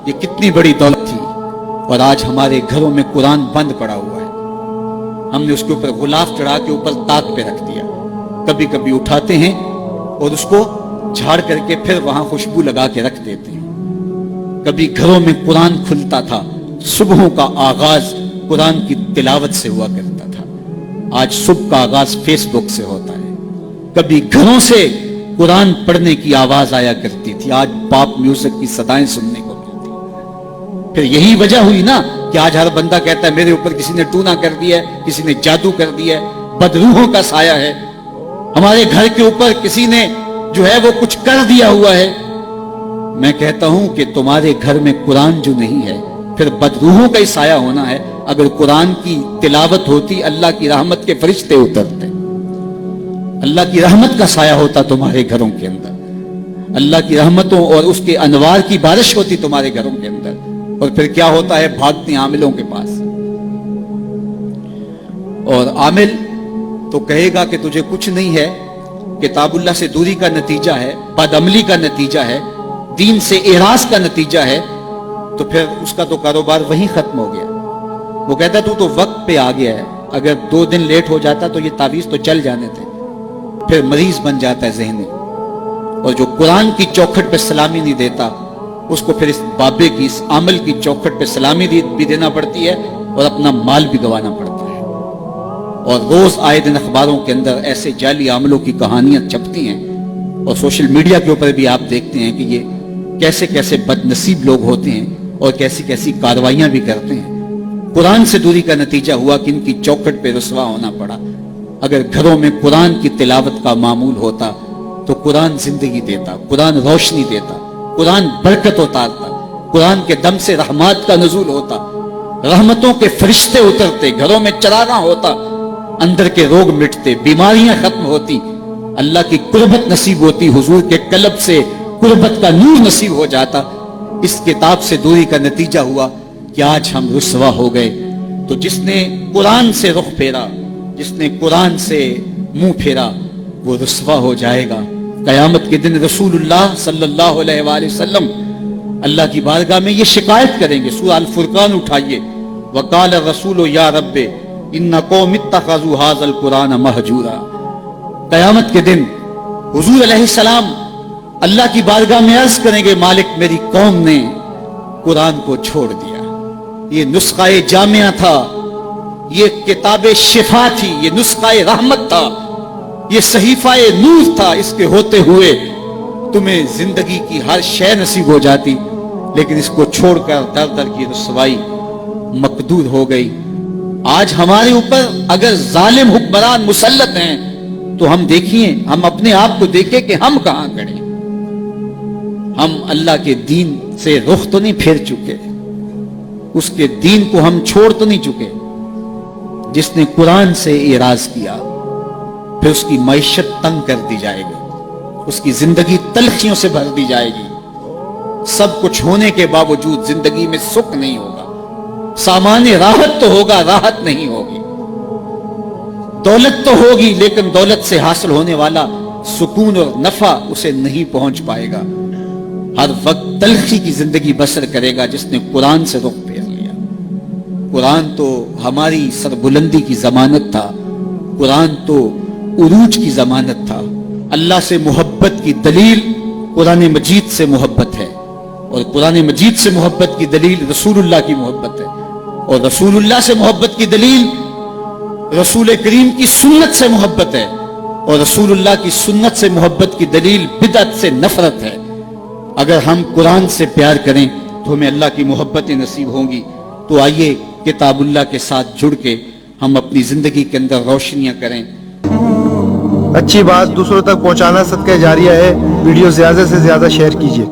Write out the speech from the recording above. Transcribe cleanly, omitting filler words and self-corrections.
یہ کتنی بڑی دولت تھی، اور آج ہمارے گھروں میں قرآن بند پڑا ہوا ہے۔ ہم نے اس کے اوپر غلاف چڑھا کے اوپر تاک پہ رکھ دیا، کبھی کبھی اٹھاتے ہیں اور اس کو جھاڑ کر کے پھر وہاں خوشبو لگا کے رکھ دیتے ہیں۔ کبھی گھروں میں قرآن کھلتا تھا، صبحوں کا آغاز قرآن کی تلاوت سے ہوا کرتا تھا، آج صبح کا آغاز فیس بک سے ہوتا ہے۔ کبھی گھروں سے قرآن پڑھنے کی آواز آیا کرتی تھی، آج پاپ میوزک کی صدائیں سننے کو ملتی۔ پھر یہی وجہ ہوئی نا کہ آج ہر بندہ کہتا ہے میرے اوپر کسی نے ٹونا کر دیا ہے، کسی نے جادو کر دیا ہے، بدروحوں کا سایہ ہے، ہمارے گھر کے اوپر کسی نے جو ہے وہ کچھ کر دیا ہوا ہے۔ میں کہتا ہوں کہ تمہارے گھر میں قرآن جو نہیں ہے، پھر بدروحوں کا ہی سایہ ہونا ہے۔ اگر قرآن کی تلاوت ہوتی، اللہ کی رحمت کے فرشتے اترتے، اللہ کی رحمت کا سایہ ہوتا تمہارے گھروں کے اندر، اللہ کی رحمتوں اور اس کے انوار کی بارش ہوتی تمہارے گھروں کے اندر، اور پھر کیا ہوتا ہے؟ بھاگتے عاملوں کے پاس، اور عامل تو کہے گا کہ تجھے کچھ نہیں ہے، کتاب اللہ سے دوری کا نتیجہ ہے، بد عملی کا نتیجہ ہے، دین سے اعراض کا نتیجہ ہے، تو پھر اس کا تو کاروبار وہیں ختم ہو گیا۔ وہ کہتا تو وقت پہ آ گیا ہے، اگر 2 دن لیٹ ہو جاتا تو یہ تعویذ تو چل جانے تھے۔ پھر مریض بن جاتا ہے ذہنی، اور جو قرآن کی چوکھٹ پہ سلامی نہیں دیتا، اس کو پھر اس بابے کی، اس عمل کی چوکھٹ پہ سلامی بھی دینا پڑتی ہے اور اپنا مال بھی گوانا پڑتا ہے۔ اور روز آئے دن اخباروں کے اندر ایسے جعلی عملوں کی کہانیاں چھپتی ہیں، اور سوشل میڈیا کے اوپر بھی آپ دیکھتے ہیں کہ یہ کیسے کیسے بد نصیب لوگ ہوتے ہیں اور کیسی کیسی کارروائیاں بھی کرتے ہیں۔ قرآن سے دوری کا نتیجہ ہوا کہ ان کی چوکھٹ پہ رسوا ہونا پڑا۔ اگر گھروں میں قرآن کی تلاوت کا معمول ہوتا تو قرآن زندگی دیتا، قرآن روشنی دیتا، قرآن برکت اتارتا، قرآن کے دم سے رحمات کا نزول ہوتا، رحمتوں کے فرشتے اترتے، گھروں میں چراغاں ہوتا، اندر کے روگ مٹتے، بیماریاں ختم ہوتی، اللہ کی قربت نصیب ہوتی، حضور کے قلب سے قربت کا نور نصیب ہو جاتا۔ اس کتاب سے دوری کا نتیجہ ہوا کہ آج ہم رسوا ہو گئے۔ تو جس نے قرآن سے رخ پھیرا، جس نے قرآن سے منہ پھیرا، وہ رسوا ہو جائے گا۔ قیامت کے دن رسول اللہ صلی اللہ علیہ وآلہ وسلم اللہ کی بارگاہ میں یہ شکایت کریں گے۔ سورہ الفرقان اٹھائیے، وقال الرسول یا رب ان قوم اتخذوا هذا القرآن مہجورا۔ قیامت کے دن حضور علیہ السلام اللہ کی بارگاہ میں عرض کریں گے، مالک میری قوم نے قرآن کو چھوڑ دیا۔ یہ نسخہ جامعہ تھا، یہ کتاب شفا تھی، یہ نسخہ رحمت تھا، یہ صحیفہ نور تھا، اس کے ہوتے ہوئے تمہیں زندگی کی ہر شے نصیب ہو جاتی، لیکن اس کو چھوڑ کر در در کی رسوائی مقدور ہو گئی۔ آج ہمارے اوپر اگر ظالم حکمران مسلط ہیں تو ہم دیکھیں، ہم اپنے آپ کو دیکھیں کہ ہم کہاں کھڑے ہیں۔ ہم اللہ کے دین سے رخ تو نہیں پھیر چکے، اس کے دین کو ہم چھوڑ تو نہیں چکے۔ جس نے قرآن سے اعراض کیا، پھر اس کی معیشت تنگ کر دی جائے گی، اس کی زندگی تلخیوں سے بھر دی جائے گی۔ سب کچھ ہونے کے باوجود زندگی میں سکھ نہیں ہوگا، سامان راحت تو ہوگا، راحت نہیں ہوگی، دولت تو ہوگی لیکن دولت سے حاصل ہونے والا سکون اور نفع اسے نہیں پہنچ پائے گا۔ ہر وقت تلخی کی زندگی بسر کرے گا جس نے قرآن سے رخ پھیر لیا۔ قرآن تو ہماری سربلندی کی ضمانت تھا، قرآن تو عروج کی ضمانت تھا۔ اللہ سے محبت کی دلیل قرآن مجید سے محبت ہے، اور قرآن مجید سے محبت کی دلیل رسول اللہ کی محبت ہے، اور رسول اللہ سے محبت کی دلیل رسول کریم کی سنت سے محبت ہے، اور رسول اللہ کی سنت سے محبت کی دلیل بدعت سے نفرت ہے۔ اگر ہم قرآن سے پیار کریں تو ہمیں اللہ کی محبتیں نصیب ہوں گی۔ تو آئیے کتاب اللہ کے ساتھ جڑ کے ہم اپنی زندگی کے اندر روشنیاں کریں۔ اچھی بات دوسروں تک پہنچانا صدقہ جاریہ ہے۔ ویڈیو زیادہ سے زیادہ شیئر کیجیے۔